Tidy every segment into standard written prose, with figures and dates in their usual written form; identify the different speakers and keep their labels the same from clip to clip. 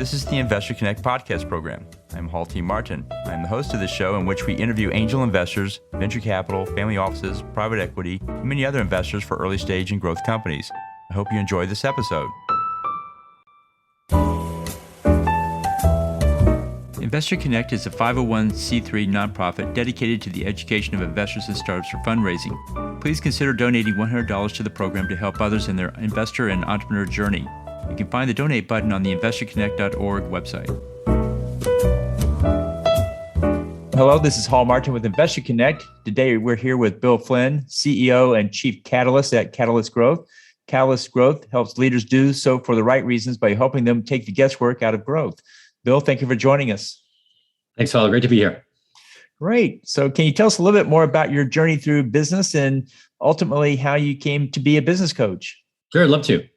Speaker 1: This is the Investor Connect podcast program. I'm Hall T. Martin. I'm the host of this show in which we interview angel investors, venture capital, family offices, private equity, and many other investors for early stage and growth companies. I hope you enjoy this episode. Investor Connect is a 501c3 nonprofit dedicated to the education of investors and startups for fundraising. Please consider donating $100 to the program to help others in their investor and entrepreneur journey. You can find the donate button on the investorconnect.org website. Hello, this is Hall Martin with Investor Connect. Today we're here with Bill Flynn, CEO and Chief Catalyst at Catalyst Growth. Catalyst Growth helps leaders do so for the right reasons by helping them take the guesswork out of growth. Bill, thank you for joining us.
Speaker 2: Thanks, Hall. Great to be here.
Speaker 1: Great. So can you tell us a little bit more about your journey through business and ultimately how you came to be a business coach?
Speaker 2: Sure, I'd love to.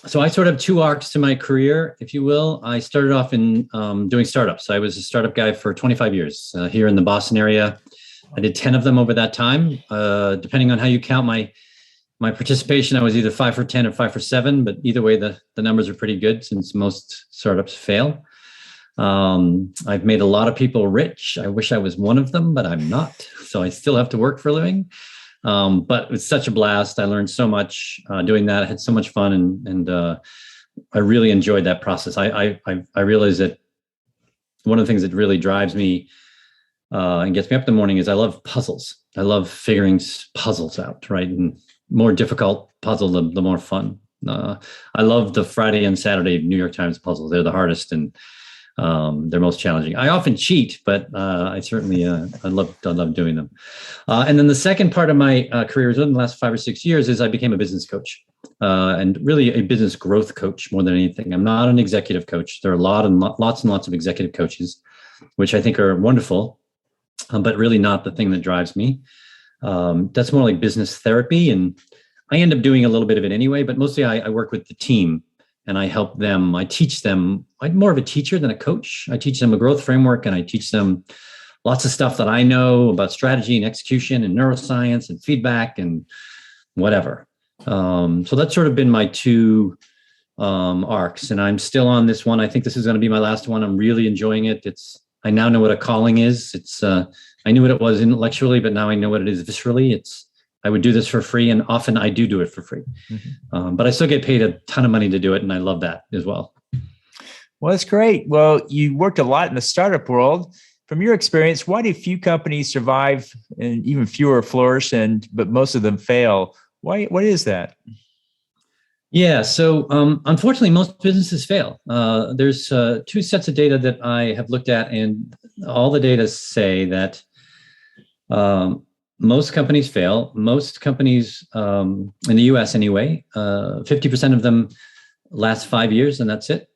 Speaker 2: So I sort of have two arcs to my career, if you will. I started off in doing startups. I was a startup guy for 25 years here in the Boston area. I did 10 of them over that time. Depending on how you count my participation, I was either 5 for 10 or 5 for 7, but either way, the numbers are pretty good since most startups fail. I've made a lot of people rich. I wish I was one of them, but I'm not. So I still have to work for a living. But it's such a blast. I learned so much doing that. I had so much fun, and I really enjoyed that process. I realized that one of the things that really drives me and gets me up in the morning is I love puzzles. I love figuring puzzles out, right? And more difficult puzzle, the more fun. I love the Friday and Saturday New York Times puzzles. They're the hardest and they're most challenging. I often cheat, but I certainly I love doing them. And then the second part of my career is in the last 5 or 6 years is I became a business coach and really a business growth coach more than anything. I'm not an executive coach. There are lots and lots of executive coaches, which I think are wonderful, but really not the thing that drives me. That's more like business therapy, and I end up doing a little bit of it anyway. But mostly I work with the team. And I help them, I teach them, I'm more of a teacher than a coach. I teach them a growth framework, and I teach them lots of stuff that I know about strategy and execution and neuroscience and feedback and whatever. So that's sort of been my two arcs, and I'm still on this one. I think this is going to be my last one. I'm really enjoying it. I now know what a calling is. I knew what it was intellectually, but now I know what it is viscerally. I would do this for free, and often I do it for free. Mm-hmm. But I still get paid a ton of money to do it, and I love that as well.
Speaker 1: Well, that's great. Well, you worked a lot in the startup world. From your experience, why do few companies survive and even fewer flourish, but most of them fail? Why? What is that?
Speaker 2: Yeah, so unfortunately, most businesses fail. There's two sets of data that I have looked at, and all the data say that most companies fail. Most companies in the US anyway, 50% of them last 5 years and that's it.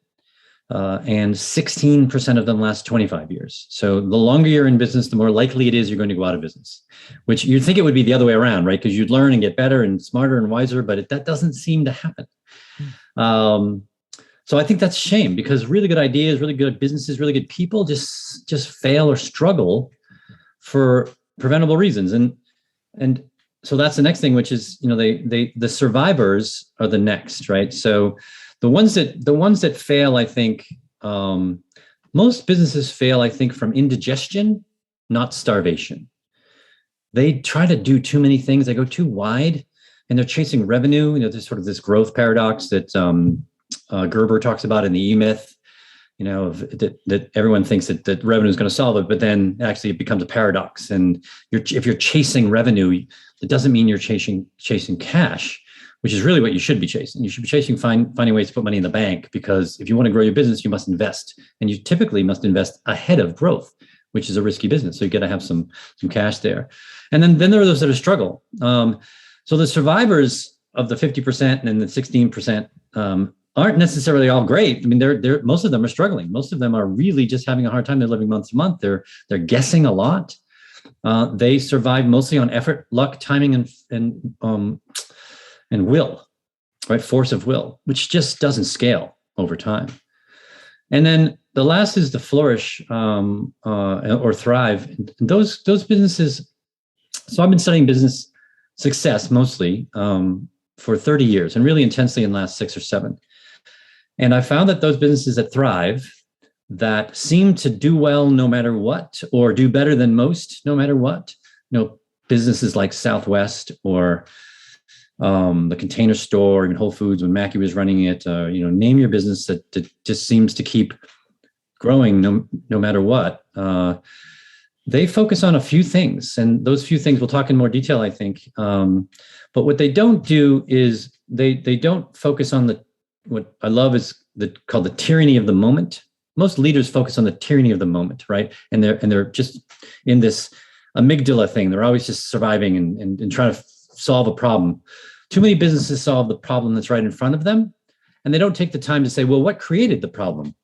Speaker 2: And 16% of them last 25 years. So the longer you're in business, the more likely it is you're going to go out of business, which you'd think it would be the other way around, right? Because you'd learn and get better and smarter and wiser, but that doesn't seem to happen. So I think that's a shame, because really good ideas, really good businesses, really good people just fail or struggle for preventable reasons. And so that's the next thing, which is, the survivors are the next, right? So the ones that fail, I think, most businesses fail, I think, from indigestion, not starvation. They try to do too many things. They go too wide, and they're chasing revenue. There's sort of this growth paradox that Gerber talks about in the E-Myth. That everyone thinks that revenue is going to solve it, but then actually it becomes a paradox. And if you're chasing revenue, it doesn't mean you're chasing cash, which is really what you should be chasing. You should be chasing finding ways to put money in the bank, because if you want to grow your business, you must invest, and you typically must invest ahead of growth, which is a risky business. So you got to have some cash there. And then there are those that struggle. So the survivors of the 50% and then the 16%. Aren't necessarily all great. I mean, they're most of them are struggling. Most of them are really just having a hard time. They're living month to month. They're guessing a lot. They survive mostly on effort, luck, timing, and will, right? Force of will, which just doesn't scale over time. And then the last is the flourish or thrive. And those businesses. So I've been studying business success mostly for 30 years, and really intensely in the last 6 or 7. And I found that those businesses that thrive, that seem to do well no matter what, or do better than most no matter what, businesses like Southwest or the Container Store, even Whole Foods when Mackey was running it, name your business that just seems to keep growing no matter what. They focus on a few things, and those few things we'll talk in more detail, I think. But what they don't do is they don't focus on what I love is called the tyranny of the moment. Most leaders focus on the tyranny of the moment, right? And they're just in this amygdala thing. They're always just surviving and trying to solve a problem. Too many businesses solve the problem that's right in front of them, and they don't take the time to say, well, what created the problem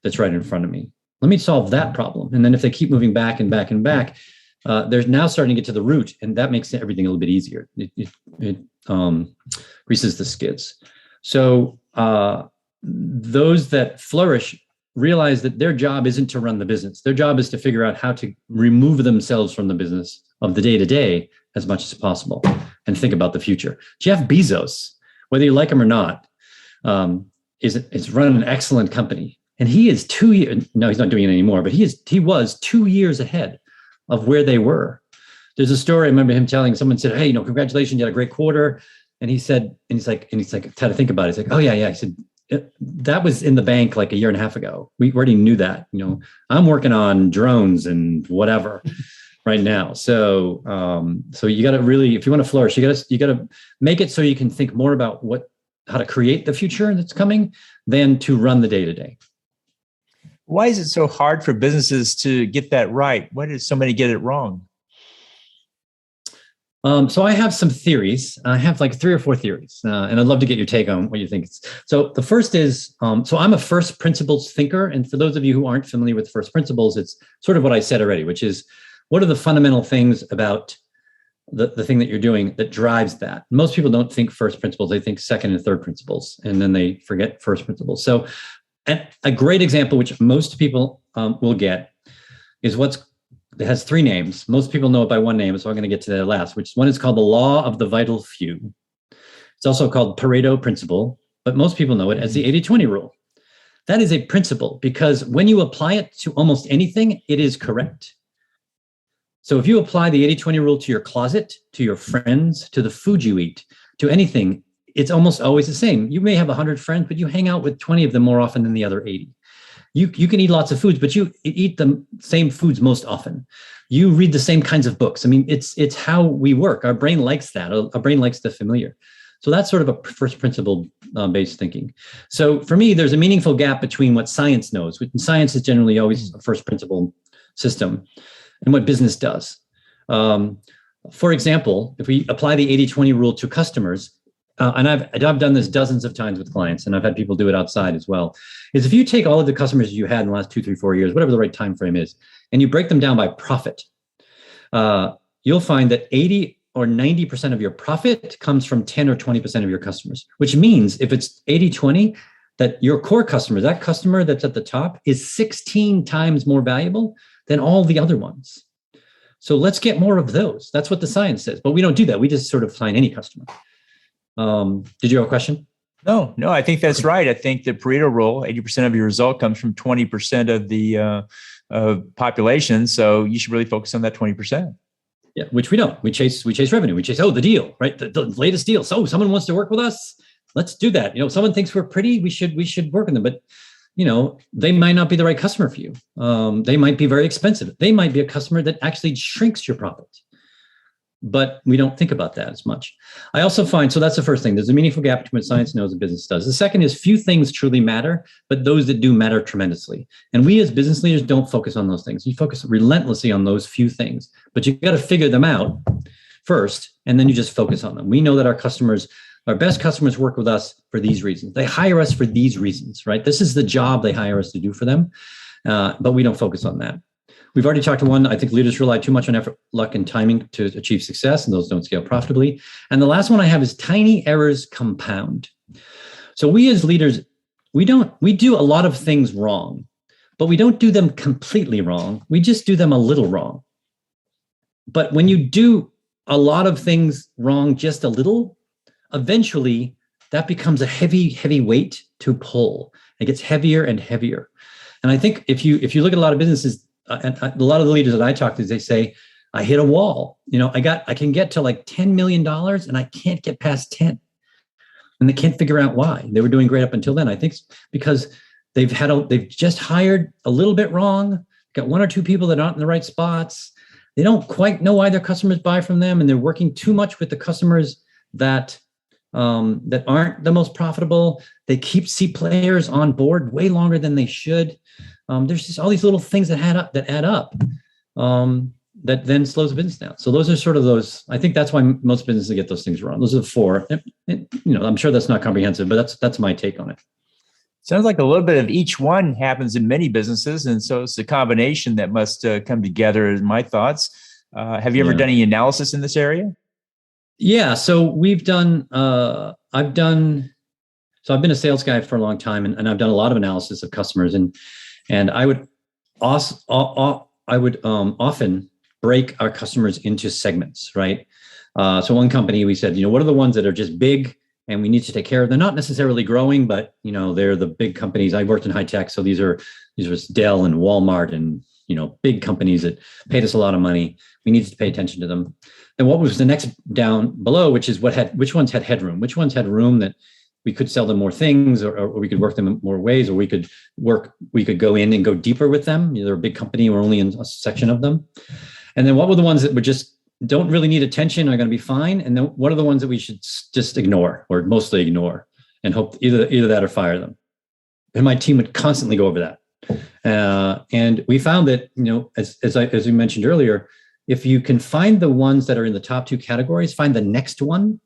Speaker 2: that's right in front of me? Let me solve that problem. And then if they keep moving back and back and back, they're now starting to get to the root, and that makes everything a little bit easier. It greases the skids. So those that flourish realize that their job isn't to run the business. Their job is to figure out how to remove themselves from the business of the day-to-day as much as possible and think about the future. Jeff Bezos, whether you like him or not, is run an excellent company. And he is 2 years, no, he's not doing it anymore, but he was 2 years ahead of where they were. There's a story I remember him telling, someone said, hey, congratulations, you had a great quarter. And he said, and he's like, had to think about it. He's like, oh yeah. He said, that was in the bank like a year and a half ago. We already knew that. I'm working on drones and whatever right now. So you got to really, if you want to flourish, you got to make it so you can think more about how to create the future that's coming than to run the day to day.
Speaker 1: Why is it so hard for businesses to get that right? Why did so many get it wrong?
Speaker 2: So I have some theories. I have like 3 or 4 theories, and I'd love to get your take on what you think. So the first is, so I'm a first principles thinker. And for those of you who aren't familiar with first principles, it's sort of what I said already, which is, what are the fundamental things about the thing that you're doing that drives that? Most people don't think first principles. They think second and third principles, and then they forget first principles. So a great example, which most people will get, is it has 3 names. Most people know it by one name, so I'm going to get to that last, which one is called the law of the vital few. It's also called Pareto principle, but most people know it as the 80-20 rule. That is a principle because when you apply it to almost anything, it is correct. So if you apply the 80-20 rule to your closet, to your friends, to the food you eat, to anything, it's almost always the same. You may have 100 friends, but you hang out with 20 of them more often than the other 80. You can eat lots of foods, but you eat the same foods most often. You read the same kinds of books. I mean, it's how we work. Our brain likes that. Our brain likes the familiar. So that's sort of a first principle based thinking. So for me, there's a meaningful gap between what science knows. Science is generally always a first principle system, and what business does. For example, if we apply the 80-20 rule to customers, and I've done this dozens of times with clients, and I've had people do it outside as well, is if you take all of the customers you had in the last 2, 3, 4 years, whatever the right time frame is, and you break them down by profit, you'll find that 80 or 90% of your profit comes from 10 or 20% of your customers, which means if it's 80-20, that your core customer, that customer that's at the top, is 16 times more valuable than all the other ones. So let's get more of those. That's what the science says, but we don't do that. We just sort of find any customer. Did you have a question?
Speaker 1: No, I think that's right. I think the Pareto rule, 80% of your result comes from 20% of the population. So you should really focus on that 20%.
Speaker 2: Yeah, which we don't. We chase revenue. We chase, the deal, right? The latest deal. So someone wants to work with us. Let's do that. Someone thinks we're pretty. We should work with them. But they might not be the right customer for you. They might be very expensive. They might be a customer that actually shrinks your profit. But we don't think about that as much. I also find, so that's the first thing. There's a meaningful gap between what science knows and business does. The second is few things truly matter, but those that do matter tremendously. And we as business leaders don't focus on those things. You focus relentlessly on those few things, but you got to figure them out first, and then you just focus on them. We know that our best customers work with us for these reasons. They hire us for these reasons, right? This is the job they hire us to do for them, but we don't focus on that. We've already talked to one. I think leaders rely too much on effort, luck, and timing to achieve success, and those don't scale profitably. And the last one I have is tiny errors compound. So we as leaders, we do a lot of things wrong, but we don't do them completely wrong. We just do them a little wrong. But when you do a lot of things wrong just a little, eventually that becomes a heavy weight to pull. It gets heavier and heavier. And I think if you look at a lot of businesses, and a lot of the leaders that I talk to, they say, I hit a wall. I can get to like $10 million and I can't get past 10. And they can't figure out why. They were doing great up until then. I think because they've just hired a little bit wrong, got one or two people that aren't in the right spots. They don't quite know why their customers buy from them, and they're working too much with the customers that aren't the most profitable. They keep C players on board way longer than they should. There's just all these little things that add up that then slows the business down. So those are sort of those. I think that's why most businesses get those things wrong. Those are the four. I'm sure that's not comprehensive, but that's my take on it.
Speaker 1: Sounds like a little bit of each one happens in many businesses. And so it's a combination that must come together, is my thoughts. Have you ever done any analysis in this area?
Speaker 2: Yeah. So we've done, I've been a sales guy for a long time, and I've done a lot of analysis of customers, and I would often break our customers into segments, right? So one company, we said, what are the ones that are just big and we need to take care of? They're not necessarily growing, but they're the big companies. I worked in high tech, so these are Dell and Walmart and big companies that paid us a lot of money. We needed to pay attention to them. And what was the next down below, which which ones had headroom, which ones had room that we could sell them more things, or we could work them in more ways, or we could go in and go deeper with them. They're a big company, we're only in a section of them. And then what were the ones that were just don't really need attention, are going to be fine? And then what are the ones that we should just ignore, or mostly ignore, and hope either that or fire them? And my team would constantly go over that. And we found that, as we mentioned earlier, if you can find the ones that are in the top two categories, find the next one,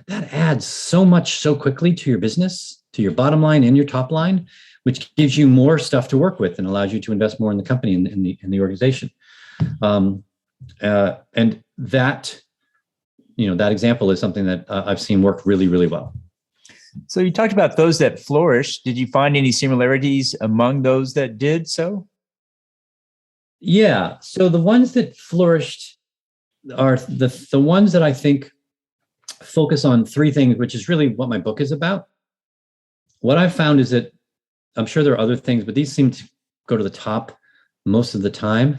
Speaker 2: that adds so much so quickly to your business, to your bottom line and your top line, which gives you more stuff to work with and allows you to invest more in the company and in the organization. And that example is something that I've seen work really, really well.
Speaker 1: So you talked about those that flourished. Did you find any similarities among those that did so?
Speaker 2: Yeah. So the ones that flourished are the ones that I think focus on three things, which is really what my book is about. What I've found is that, I'm sure there are other things, but these seem to go to the top most of the time.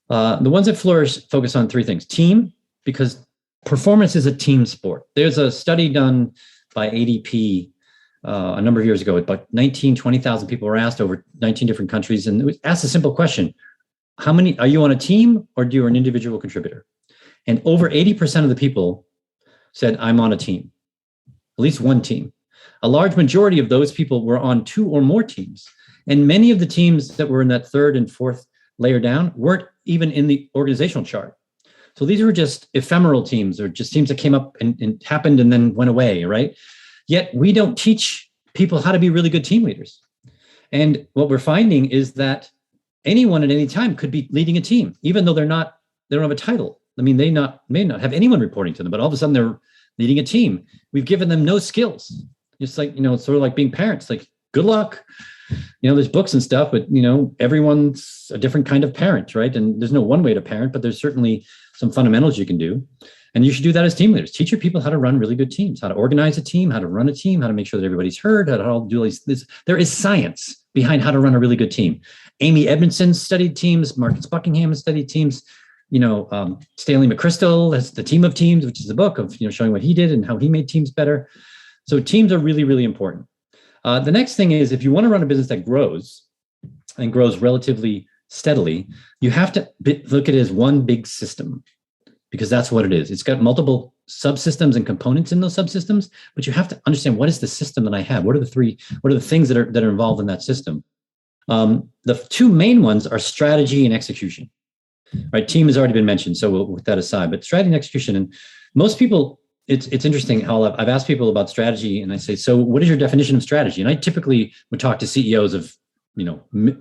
Speaker 2: The ones that flourish focus on three things. Team, because performance is a team sport. There's a study done by ADP a number of years ago. About 20,000 people were asked over 19 different countries, and it was asked a simple question: how many are you on a team, or do you an individual contributor? And over 80% of the people said, I'm on a team, at least one team. A large majority of those people were on two or more teams. And many of the teams that were in that third and fourth layer down weren't even in the organizational chart. So these were just ephemeral teams, or just teams that came up and happened and then went away, right? Yet we don't teach people how to be really good team leaders. And what we're finding is that anyone at any time could be leading a team, even though they don't have a title. I mean, they may not have anyone reporting to them, but all of a sudden they're leading a team. We've given them no skills. It's like, it's sort of like being parents, like, good luck. There's books and stuff, but, everyone's a different kind of parent, right? And there's no one way to parent, but there's certainly some fundamentals you can do. And you should do that as team leaders. Teach your people how to run really good teams, how to organize a team, how to run a team, how to make sure that everybody's heard, how to do this. There is science behind how to run a really good team. Amy Edmondson studied teams. Marcus Buckingham has studied teams. Stanley McChrystal has The Team of Teams, which is a book of, showing what he did and how he made teams better. So teams are really, really important. The next thing is, if you want to run a business that grows and grows relatively steadily, you have to look at it as one big system, because that's what it is. It's got multiple subsystems and components in those subsystems, but you have to understand, what is the system that I have? What are the things that are involved in that system? The two main ones are strategy and execution. Right, team has already been mentioned, so we'll put that aside. But strategy and execution, and most people, it's interesting how I've asked people about strategy, and I say, so what is your definition of strategy? And I typically would talk to CEOs of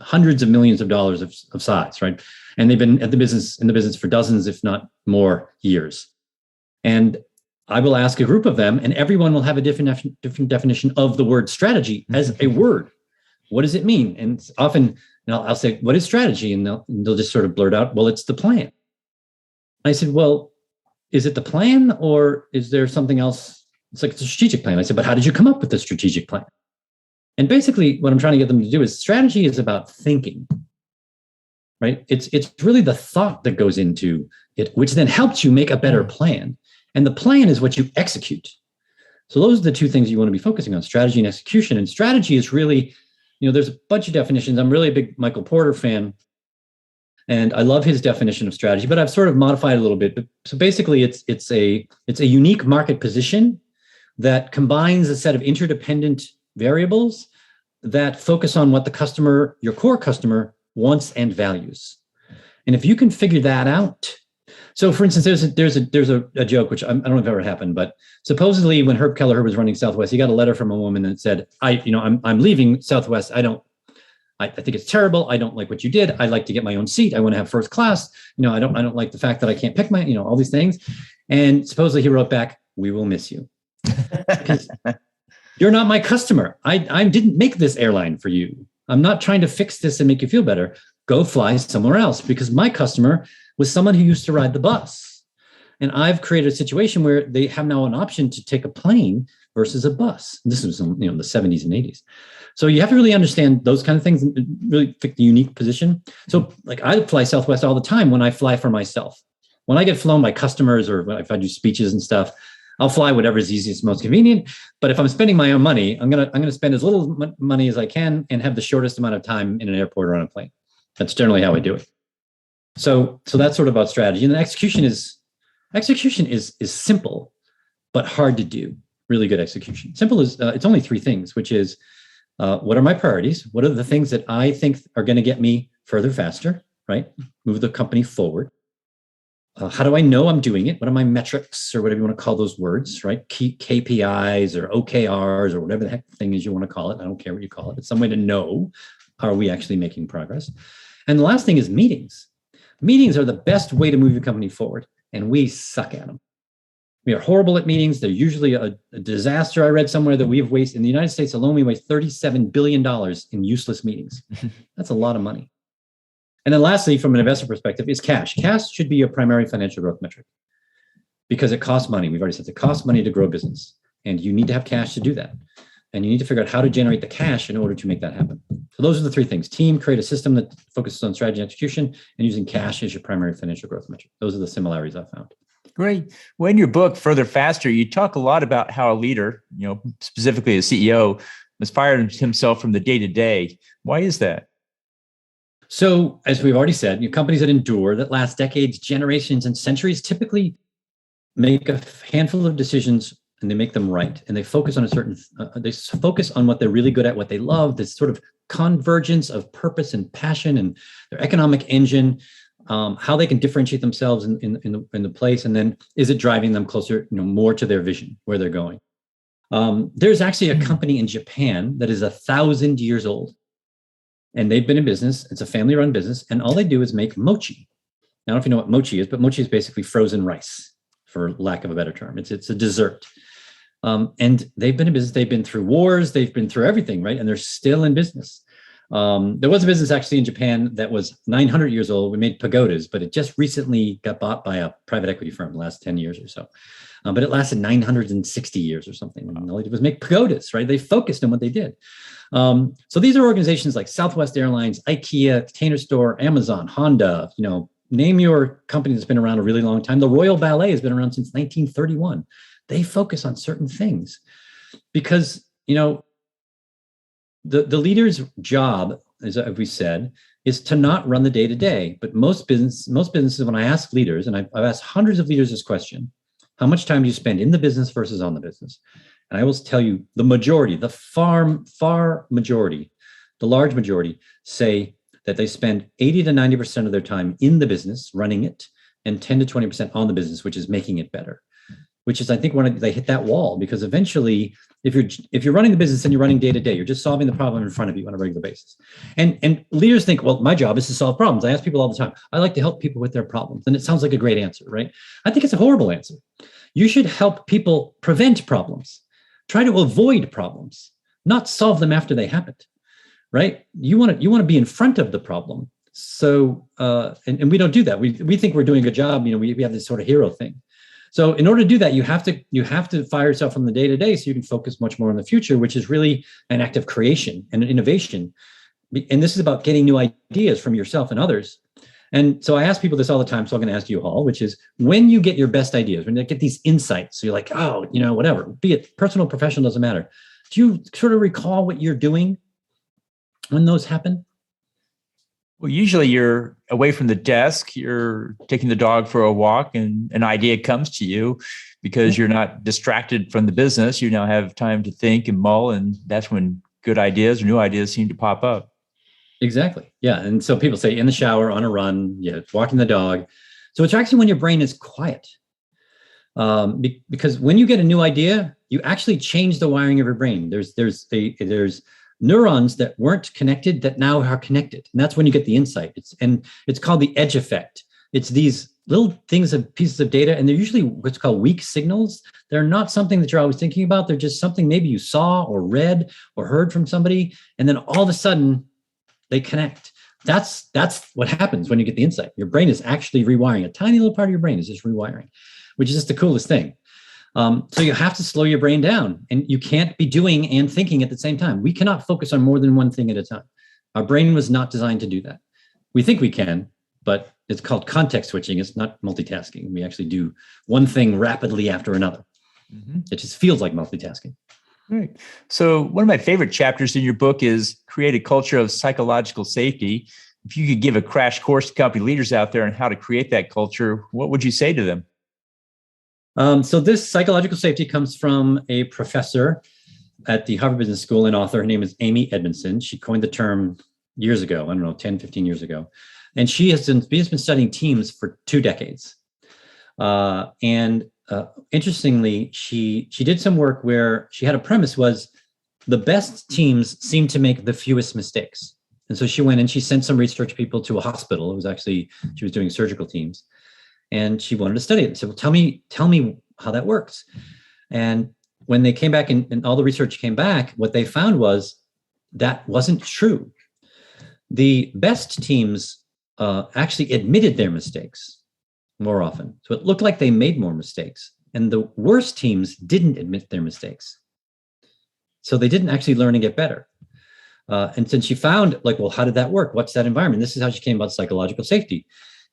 Speaker 2: hundreds of millions of dollars of size, right? And they've been in the business for dozens, if not more, years. And I will ask a group of them, and everyone will have a different definition of the word strategy as a word. What does it mean? And often, I'll say, what is strategy? And they'll just sort of blurt out, well, it's the plan. I said, well, is it the plan, or is there something else It's like, it's a strategic plan. I said, but how did you come up with the strategic plan? And basically what I'm trying to get them to do is strategy is about thinking, right? It's really the thought that goes into it, which then helps you make a better plan. And the plan is what you execute. So those are the two things you want to be focusing on, strategy and execution. And strategy is really, there's a bunch of definitions. I'm really a big Michael Porter fan, and I love his definition of strategy, but I've sort of modified it a little bit. But so basically it's a unique market position that combines a set of interdependent variables that focus on what the customer, your core customer, wants and values. And if you can figure that out, so for instance, there's a joke, which I don't know if it ever happened, but supposedly when Herb Kelleher was running Southwest, he got a letter from a woman that said, I'm leaving Southwest. I think it's terrible. I don't like what you did. I like to get my own seat. I want to have first class. I don't like the fact that I can't pick my, all these things. And supposedly he wrote back, "We will miss you. Because you're not my customer. I didn't make this airline for you. I'm not trying to fix this and make you feel better. Go fly somewhere else, because my customer was someone who used to ride the bus. And I've created a situation where they have now an option to take a plane versus a bus." This was in the 70s and 80s. So you have to really understand those kind of things and really fit the unique position. So like I fly Southwest all the time when I fly for myself. When I get flown by customers or if I do speeches and stuff, I'll fly whatever is easiest, most convenient. But if I'm spending my own money, I'm gonna spend as little money as I can and have the shortest amount of time in an airport or on a plane. That's generally how I do it. So that's sort of about strategy. And then execution is simple, but hard to do. Really good execution. Simple is it's only three things, which is what are my priorities? What are the things that I think are going to get me further, faster, right? Move the company forward. How do I know I'm doing it? What are my metrics, or whatever you want to call those words, right? Key KPIs or OKRs or whatever the heck thing is you want to call it. I don't care what you call it. It's some way to know, are we actually making progress? And the last thing is meetings. Meetings are the best way to move your company forward, and we suck at them. We are horrible at meetings. They're usually a disaster. I read somewhere that we've wasted, in the United States alone, we waste $37 billion in useless meetings. That's a lot of money. And then lastly, from an investor perspective, is cash. Cash should be your primary financial growth metric because it costs money. We've already said it costs money to grow a business, and you need to have cash to do that. And you need to figure out how to generate the cash in order to make that happen. So those are the three things. Team, create a system that focuses on strategy and execution, and using cash as your primary financial growth metric. Those are the similarities I've found.
Speaker 1: Great. Well, in your book, Further Faster, you talk a lot about how a leader, specifically a CEO, must fire himself from the day-to-day. Why is that?
Speaker 2: So, as we've already said, companies that endure, that last decades, generations, and centuries typically make a handful of decisions and they make them right. And they focus on they focus on what they're really good at, what they love, this sort of convergence of purpose and passion and their economic engine. How they can differentiate themselves in the place, and then is it driving them closer, more to their vision, where they're going. There's actually a company in Japan that is 1,000 years old, and they've been in business. It's a family-run business, and all they do is make mochi. I don't know if you know what mochi is, but mochi is basically frozen rice, for lack of a better term. It's a dessert, and they've been in business. They've been through wars. They've been through everything, right? And they're still in business. There was a business actually in Japan that was 900 years old. We made pagodas, but it just recently got bought by a private equity firm the last 10 years or so. But it lasted 960 years or something. And all they did was make pagodas, right? They focused on what they did. So these are organizations like Southwest Airlines, IKEA, Container Store, Amazon, Honda, name your company that's been around a really long time. The Royal Ballet has been around since 1931. They focus on certain things because, the leader's job, as we said, is to not run the day-to-day. But most businesses, when I ask leaders, and I've asked hundreds of leaders this question, how much time do you spend in the business versus on the business? And I will tell you, the majority, the far majority, the large majority say that they spend 80 to 90% of their time in the business, running it, and 10 to 20% on the business, which is making it better. Which is, I think, when they hit that wall, because eventually, if you're running the business and you're running day to day, you're just solving the problem in front of you on a regular basis. And leaders think, well, my job is to solve problems. I ask people all the time, I like to help people with their problems. And it sounds like a great answer, right? I think it's a horrible answer. You should help people prevent problems, try to avoid problems, not solve them after they happened, right? You want to be in front of the problem. So, and we don't do that. We think we're doing a good job. We have this sort of hero thing. So in order to do that, you have to fire yourself from the day to day so you can focus much more on the future, which is really an act of creation and innovation. And this is about getting new ideas from yourself and others. And so I ask people this all the time. So I'm going to ask you, Hall, which is when you get your best ideas, when you get these insights, so you're like, oh, whatever, be it personal, professional, doesn't matter. Do you sort of recall what you're doing when those happen?
Speaker 1: Well, usually you're away from the desk, you're taking the dog for a walk, and an idea comes to you because you're not distracted from the business. You now have time to think and mull, and that's when good ideas or new ideas seem to pop up.
Speaker 2: Exactly. Yeah. And so people say in the shower, on a run, walking the dog. So it's actually when your brain is quiet. Because when you get a new idea, you actually change the wiring of your brain. There's neurons that weren't connected that now are connected. And that's when you get the insight. It's called the edge effect. It's these little things of pieces of data, and they're usually what's called weak signals. They're not something that you're always thinking about. They're just something maybe you saw or read or heard from somebody. And then all of a sudden, they connect. That's what happens when you get the insight. Your brain is actually rewiring. A tiny little part of your brain is just rewiring, which is just the coolest thing. So you have to slow your brain down, and you can't be doing and thinking at the same time. We cannot focus on more than one thing at a time. Our brain was not designed to do that. We think we can, but it's called context switching. It's not multitasking. We actually do one thing rapidly after another. Mm-hmm. It just feels like multitasking.
Speaker 1: Right. So one of my favorite chapters in your book is create a culture of psychological safety. If you could give a crash course to company leaders out there on how to create that culture, what would you say to them?
Speaker 2: So this psychological safety comes from a professor at the Harvard Business School and author. Her name is Amy Edmondson. She coined the term years ago, I don't know, 10, 15 years ago. And she has been studying teams for 2 decades. Interestingly, she did some work where she had a premise was the best teams seem to make the fewest mistakes. And so she went and she sent some research people to a hospital. It was actually, she was doing surgical teams, and she wanted to study it. So well, tell me how that works. And when they came back and all the research came back, what they found was that wasn't true. The best teams actually admitted their mistakes more often. So it looked like they made more mistakes, and the worst teams didn't admit their mistakes. So they didn't actually learn and get better. And since she found well, how did that work? What's that environment? This is how she came about psychological safety.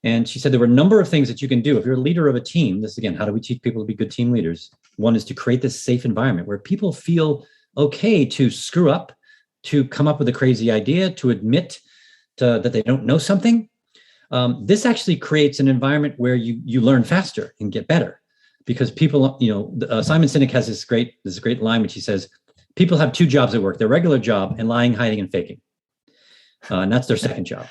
Speaker 2: And she said there were a number of things that you can do. If you're a leader of a team, this again, how do we teach people to be good team leaders? One is to create this safe environment where people feel okay to screw up, to come up with a crazy idea, to admit that they don't know something. This actually creates an environment where you learn faster and get better, because people, Simon Sinek has this great line, which he says, people have 2 jobs at work: their regular job and lying, hiding, and faking. And that's their second job,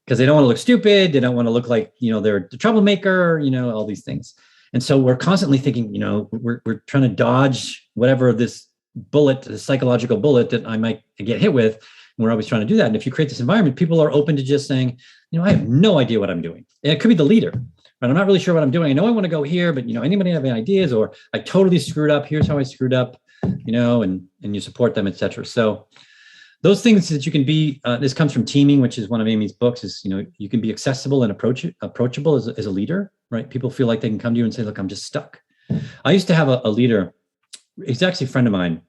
Speaker 2: because they don't want to look stupid. They don't want to look like, they're the troublemaker, all these things. And so we're constantly thinking, we're trying to dodge whatever this bullet, the psychological bullet that I might get hit with. And we're always trying to do that. And if you create this environment, people are open to just saying, I have no idea what I'm doing. And it could be the leader, right? I'm not really sure what I'm doing. I know I want to go here, but anybody have any ideas? Or I totally screwed up. Here's how I screwed up, and you support them, et cetera. So those things that you can be, this comes from teaming, which is one of Amy's books, is, you can be accessible and approachable as a leader, right? People feel like they can come to you and say, look, I'm just stuck. I used to have a leader, he's actually a friend of mine.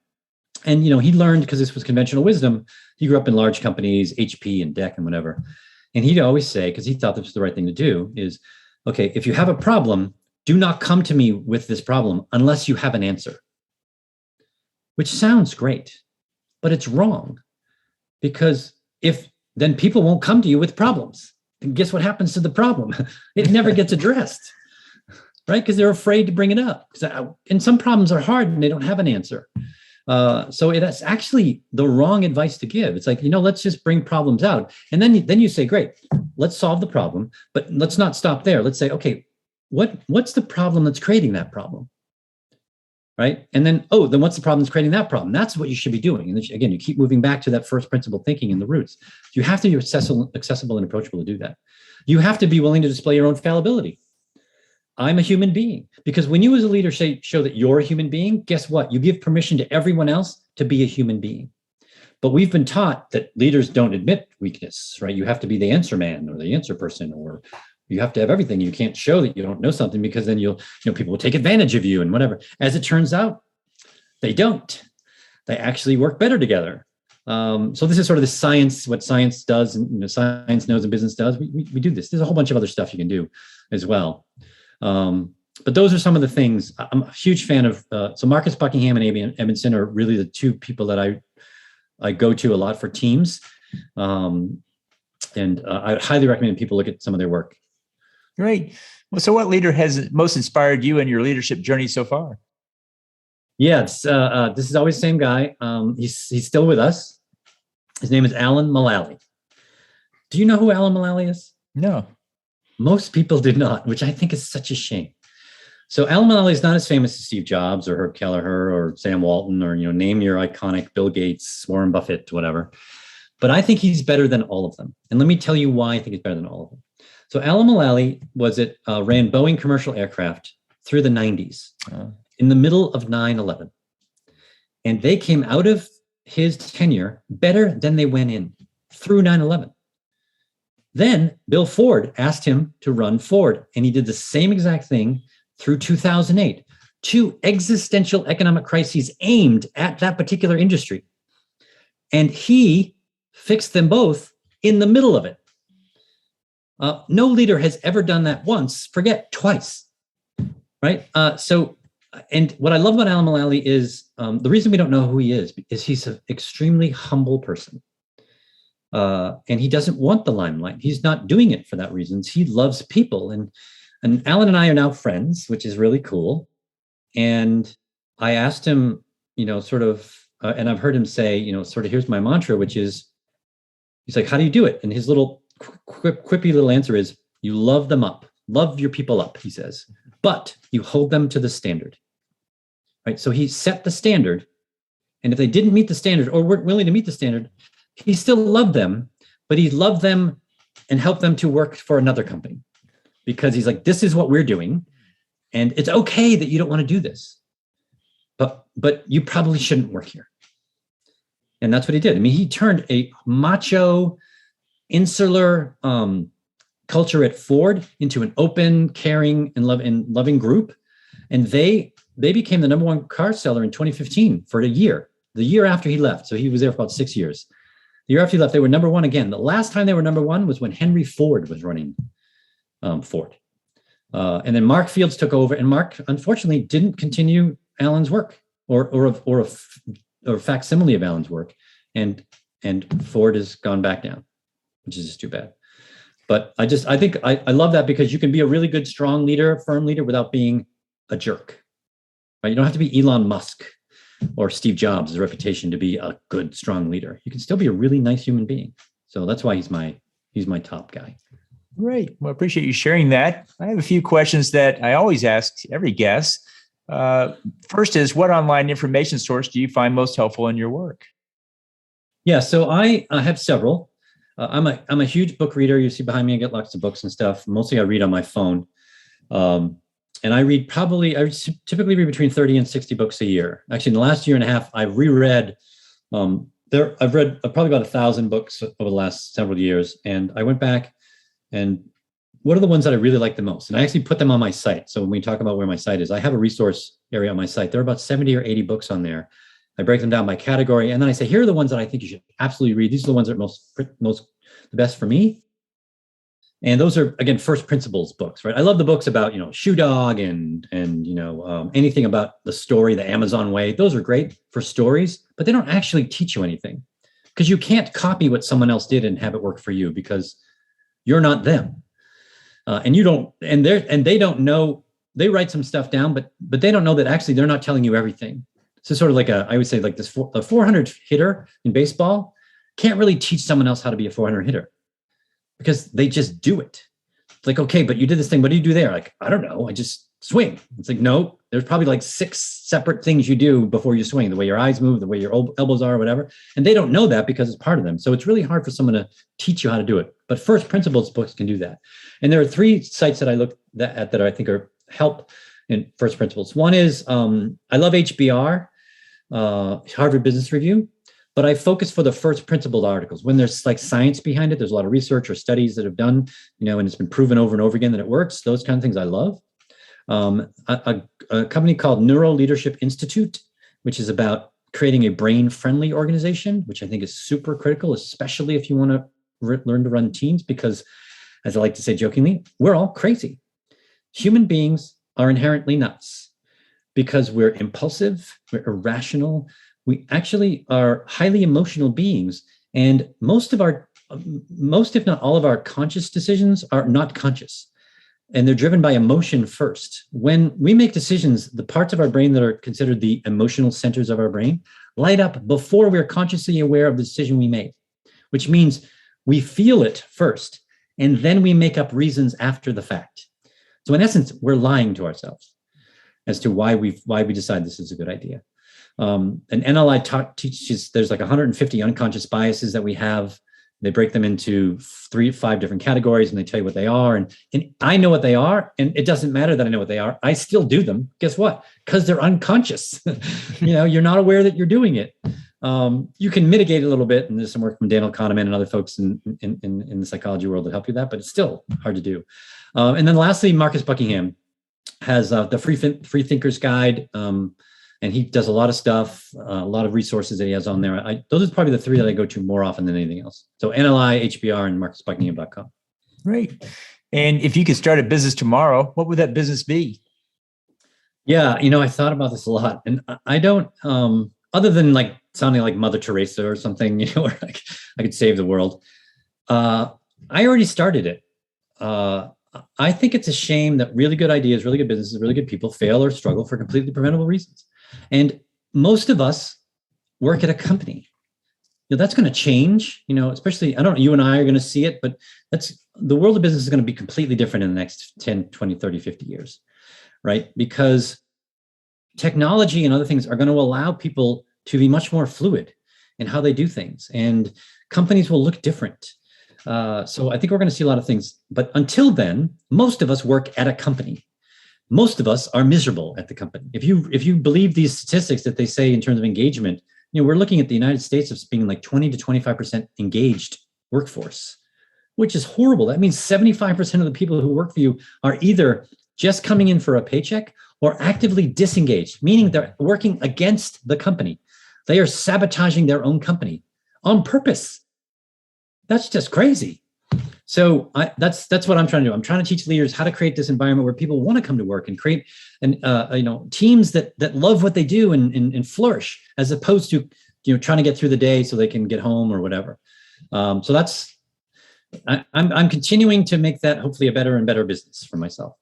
Speaker 2: And, he learned, because this was conventional wisdom, he grew up in large companies, HP and DEC and whatever. And he'd always say, because he thought this was the right thing to do, is, okay, if you have a problem, do not come to me with this problem unless you have an answer. Which sounds great, but it's wrong. Because then people won't come to you with problems. And guess what happens to the problem? It never gets addressed, right? Because they're afraid to bring it up. And some problems are hard and they don't have an answer. So it's actually the wrong advice to give. It's like, let's just bring problems out. And then you say, great, let's solve the problem, but let's not stop there. Let's say, okay, what's the problem that's creating that problem? Right. And then what's the problem that's creating that problem? That's what you should be doing. And then, again, you keep moving back to that first principle thinking in the roots. You have to be accessible and approachable to do that. You have to be willing to display your own fallibility. I'm a human being. Because when you as a leader show that you're a human being, guess what? You give permission to everyone else to be a human being. But we've been taught that leaders don't admit weakness, right? You have to be the answer man or the answer person, or You have to have everything. You can't show that you don't know something, because then people will take advantage of you and whatever. As it turns out, they don't. They actually work better together. So this is sort of the science, what science does, and science knows and business does. We do this. There's a whole bunch of other stuff you can do as well. But those are some of the things. I'm a huge fan of. So Marcus Buckingham and Amy Edmondson are really the two people that I go to a lot for teams. And I highly recommend people look at some of their work.
Speaker 1: Great. Well, so what leader has most inspired you in your leadership journey so far?
Speaker 2: Yeah, this is always the same guy. He's still with us. His name is Alan Mulally. Do you know who Alan Mulally is?
Speaker 1: No.
Speaker 2: Most people do not, which I think is such a shame. So Alan Mulally is not as famous as Steve Jobs or Herb Kelleher or Sam Walton or, name your iconic Bill Gates, Warren Buffett, whatever. But I think he's better than all of them. And let me tell you why I think he's better than all of them. So Alan Mulally ran Boeing commercial aircraft through the 90s, in the middle of 9/11. And they came out of his tenure better than they went in through 9/11. Then Bill Ford asked him to run Ford, and he did the same exact thing through 2008. Two existential economic crises aimed at that particular industry. And he fixed them both in the middle of it. No leader has ever done that once, forget twice, right? And what I love about Alan Mulally is the reason we don't know who he is he's an extremely humble person. And he doesn't want the limelight. He's not doing it for that reason. He loves people. And Alan and I are now friends, which is really cool. And I asked him, and I've heard him say, here's my mantra, which is, he's like, how do you do it? And his little quippy little answer is, you love them up, love your people up, he says, but you hold them to the standard, right? So he set the standard. And if they didn't meet the standard or weren't willing to meet the standard, he still loved them, but he loved them and helped them to work for another company, because he's like, this is what we're doing. And it's okay that you don't want to do this, but you probably shouldn't work here. And that's what he did. I mean, he turned a macho, insular culture at Ford into an open, caring, and loving group. And they became the number one car seller in 2015 for a year, the year after he left. So he was there for about 6 years. The year after he left, they were number one again. The last time they were number one was when Henry Ford was running Ford. And then Mark Fields took over, and Mark, unfortunately, didn't continue Alan's work or a facsimile of Alan's work. And Ford has gone back down, which is just too bad. But I think I love that, because you can be a really good, strong leader, firm leader, without being a jerk, right? You don't have to be Elon Musk or Steve Jobs' reputation to be a good, strong leader. You can still be a really nice human being. So that's why he's my top guy.
Speaker 1: Great. Well, I appreciate you sharing that. I have a few questions that I always ask every guest. First is, what online information source do you find most helpful in your work?
Speaker 2: Yeah, so I have several. I'm a huge book reader. You see behind me, I get lots of books and stuff. Mostly I read on my phone. And I typically read between 30 and 60 books a year. Actually, in the last year and a half, I've reread, I've read probably about 1,000 books over the last several years. And I went back and what are the ones that I really like the most? And I actually put them on my site. So when we talk about where my site is, I have a resource area on my site. There are about 70 or 80 books on there. I break them down by category. And then I say, here are the ones that I think you should absolutely read. These are the ones that are the best for me. And those are, again, first principles books, right? I love the books about, Shoe Dog and anything about the story, the Amazon way. Those are great for stories, but they don't actually teach you anything, because you can't copy what someone else did and have it work for you, because you're not them. And you don't, and they don't know, they write some stuff down, but they don't know that actually they're not telling you everything. So sort of like I would say like a 400 hitter in baseball can't really teach someone else how to be a 400 hitter, because they just do it. It's like, okay, but you did this thing. What do you do there? Like, I don't know. I just swing. It's like, no, there's probably like 6 separate things you do before you swing, the way your eyes move, the way your elbows are, whatever. And they don't know that because it's part of them. So it's really hard for someone to teach you how to do it. But first principles books can do that. And there are 3 sites that I look at that I think are help in first principles. One is, I love HBR, Harvard Business Review, but I focus for the first principled articles. When there's like science behind it, there's a lot of research or studies that have done, and it's been proven over and over again that it works. Those kind of things I love. A company called Neuro Leadership Institute, which is about creating a brain-friendly organization, which I think is super critical, especially if you want to learn to run teams, because, as I like to say jokingly, we're all crazy. Human beings are inherently nuts because we're impulsive, we're irrational. We actually are highly emotional beings, and most, if not all of our conscious decisions are not conscious, and they're driven by emotion first. When we make decisions, the parts of our brain that are considered the emotional centers of our brain light up before we're consciously aware of the decision we made, which means we feel it first, and then we make up reasons after the fact. So in essence, we're lying to ourselves as to why we decide this is a good idea. And NLI teaches there's like 150 unconscious biases that we have. They break them into 3 to 5 different categories, and they tell you what they are. And I know what they are, and it doesn't matter that I know what they are. I still do them. Guess what? Because they're unconscious. You're not aware that you're doing it. You can mitigate it a little bit, and there's some work from Daniel Kahneman and other folks in the psychology world that help you with that, but it's still hard to do. And then lastly, Marcus Buckingham has the Free Thinker's Guide. And he does a lot of stuff, a lot of resources that he has on there. Those are probably the 3 that I go to more often than anything else. So NLI, HBR, and marcusbuckingham.com.
Speaker 1: Great. And if you could start a business tomorrow, what would that business be?
Speaker 2: Yeah, I thought about this a lot, and I don't, other than like sounding like Mother Teresa or something, where I could save the world. I already started it. I think it's a shame that really good ideas, really good businesses, really good people fail or struggle for completely preventable reasons. And most of us work at a company. That's going to change, especially, I don't know, you and I are going to see it, but the world of business is going to be completely different in the next 10, 20, 30, 50 years, right? Because technology and other things are going to allow people to be much more fluid in how they do things, and companies will look different. So I think we're going to see a lot of things, but until then, most of us work at a company. Most of us are miserable at the company. If you believe these statistics that they say in terms of engagement, we're looking at the United States as being like 20 to 25% engaged workforce, which is horrible. That means 75% of the people who work for you are either just coming in for a paycheck or actively disengaged, meaning they're working against the company. They are sabotaging their own company on purpose. That's just crazy. So that's what I'm trying to do. I'm trying to teach leaders how to create this environment where people want to come to work and create teams that love what they do and flourish, as opposed to trying to get through the day so they can get home or whatever. So I'm continuing to make that hopefully a better and better business for myself.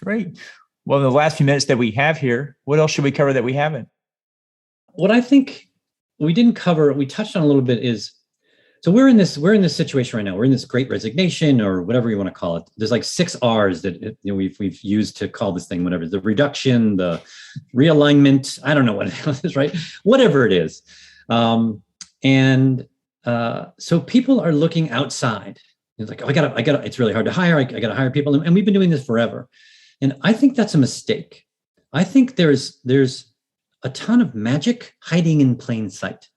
Speaker 1: Great. Well, in the last few minutes that we have here, what else should we cover that we haven't? What
Speaker 2: I think we didn't cover, we touched on a little bit, is so we're in this situation right now. We're in this great resignation, or whatever you want to call it. There's like 6 R's that we've used to call this thing, whatever. The reduction, the realignment. I don't know what it is, right? Whatever it is. So people are looking outside. It's like, oh, I got. It's really hard to hire. I got to hire people, and we've been doing this forever. And I think that's a mistake. I think there's a ton of magic hiding in plain sight.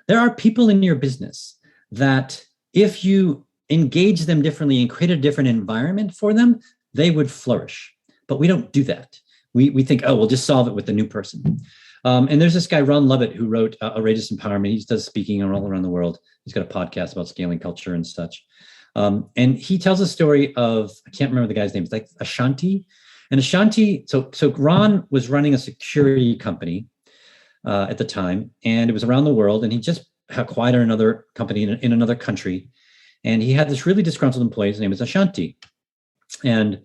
Speaker 2: There are people in your business that if you engage them differently and create a different environment for them, they would flourish. But we don't do that. We think, oh, we'll just solve it with the new person. And there's this guy, Ron Lovett, who wrote Outrageous Empowerment. He does speaking all around the world. He's got a podcast about scaling culture and such. And he tells a story of, I can't remember the guy's name. It's like Ashanti. And Ashanti, so Ron was running a security company at the time, and it was around the world, and he just acquired another company in another country, and he had this really disgruntled employee. His name is Ashanti, and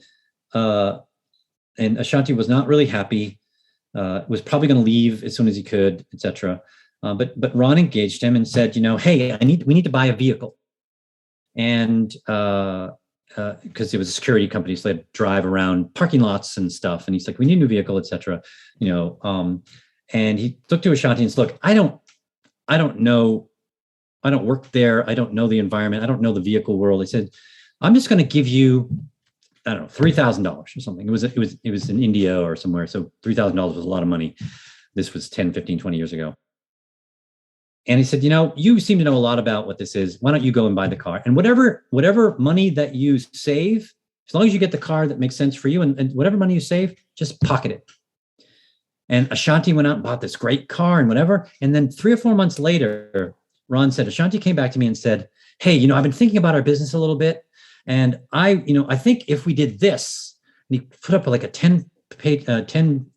Speaker 2: Ashanti was not really happy. Was probably going to leave as soon as he could, etc. But Ron engaged him and said, hey, we need to buy a vehicle, and because it was a security company, so they'd drive around parking lots and stuff. And he's like, we need a new vehicle, etc. And he looked to Ashanti and said, look, I don't know. I don't work there. I don't know the environment. I don't know the vehicle world. I said, I'm just going to give you, I don't know, $3,000 or something. It was in India or somewhere. So $3,000 was a lot of money. This was 10, 15, 20 years ago. And he said, you seem to know a lot about what this is. Why don't you go and buy the car? And whatever money that you save, as long as you get the car that makes sense for you, and whatever money you save, just pocket it. And Ashanti went out and bought this great car and whatever. And then 3 or 4 months later, Ron said, Ashanti came back to me and said, hey, I've been thinking about our business a little bit. And I think if we did this, and he put up like a 10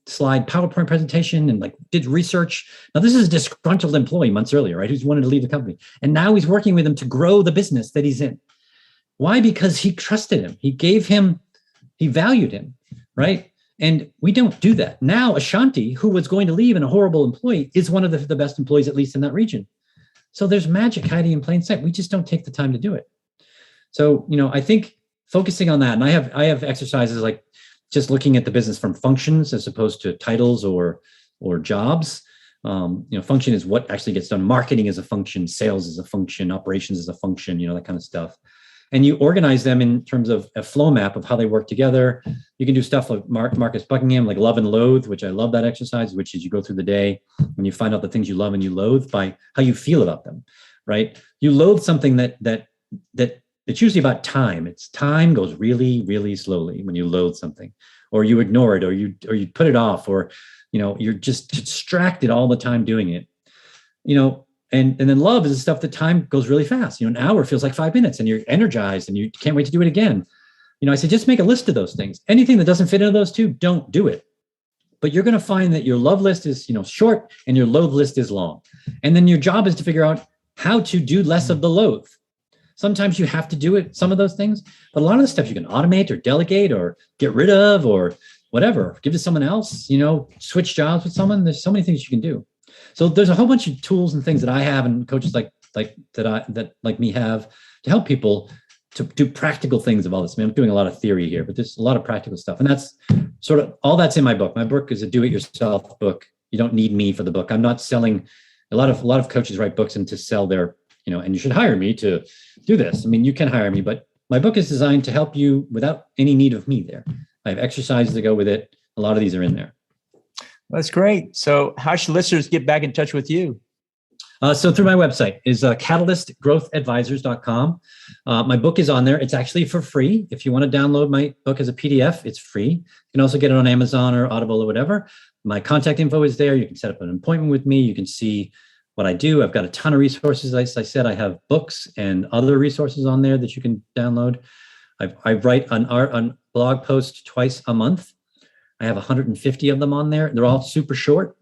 Speaker 2: slide PowerPoint presentation and like did research. Now, this is a disgruntled employee months earlier, right? Who's wanted to leave the company. And now he's working with him to grow the business that he's in. Why? Because he trusted him. He valued him, right? And we don't do that. Now, Ashanti, who was going to leave and a horrible employee, is one of the best employees, at least in that region. So there's magic hiding in plain sight. We just don't take the time to do it. So, I think focusing on that, and I have exercises like just looking at the business from functions as opposed to titles or jobs. Function is what actually gets done. Marketing is a function, sales is a function, operations is a function, that kind of stuff. And you organize them in terms of a flow map of how they work together. You can do stuff like Marcus Buckingham, like love and loathe, which I love that exercise, which is you go through the day and you find out the things you love and you loathe by how you feel about them, right? You loathe something that it's usually about time. It's time goes really, really slowly when you loathe something, or you ignore it, or you put it off, or, you're just distracted all the time doing it, And then love is the stuff that time goes really fast. An hour feels like 5 minutes and you're energized and you can't wait to do it again. I say, just make a list of those things. Anything that doesn't fit into those two, don't do it. But you're going to find that your love list is, short and your loathe list is long. And then your job is to figure out how to do less of the loathe. Sometimes you have to do it, some of those things, but a lot of the stuff you can automate or delegate or get rid of or whatever, give to someone else, switch jobs with someone. There's so many things you can do. So there's a whole bunch of tools and things that I have and coaches like me have to help people to do practical things of all this. I mean, I'm doing a lot of theory here, but there's a lot of practical stuff. And that's sort of all that's in my book. My book is a do-it-yourself book. You don't need me for the book. I'm not selling. A lot of coaches write books and to sell their, and you should hire me to do this. I mean, you can hire me, but my book is designed to help you without any need of me there. I have exercises that go with it. A lot of these are in there.
Speaker 1: That's great. So how should listeners get back in touch with you?
Speaker 2: So through my website is catalystgrowthadvisors.com. My book is on there. It's actually for free. If you want to download my book as a PDF, it's free. You can also get it on Amazon or Audible or whatever. My contact info is there. You can set up an appointment with me. You can see what I do. I've got a ton of resources. As I said, I have books and other resources on there that you can download. I write on blog posts twice a month. I have 150 of them on there. They're all super short.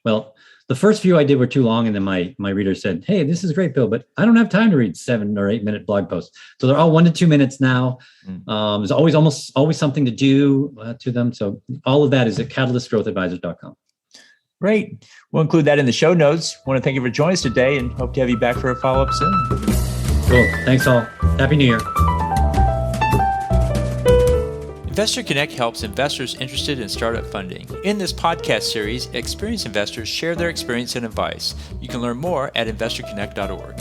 Speaker 2: Well, the first few I did were too long, and then my reader said, "Hey, this is great, Bill, but I don't have time to read 7 or 8 minute blog posts." So they're all 1 to 2 minutes now. There's almost something to do to them. So all of that is at catalystgrowthadvisors.com.
Speaker 1: Great. We'll include that in the show notes. I want to thank you for joining us today and hope to have you back for a follow-up soon.
Speaker 2: Cool. Thanks all. Happy New Year.
Speaker 1: Investor Connect helps investors interested in startup funding. In this podcast series, experienced investors share their experience and advice. You can learn more at investorconnect.org.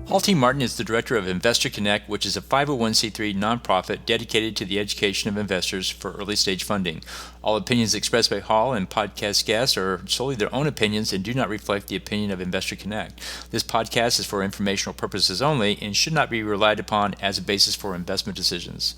Speaker 1: Paul T. Martin is the director of Investor Connect, which is a 501c3 nonprofit dedicated to the education of investors for early-stage funding. All opinions expressed by Hall and podcast guests are solely their own opinions and do not reflect the opinion of Investor Connect. This podcast is for informational purposes only and should not be relied upon as a basis for investment decisions.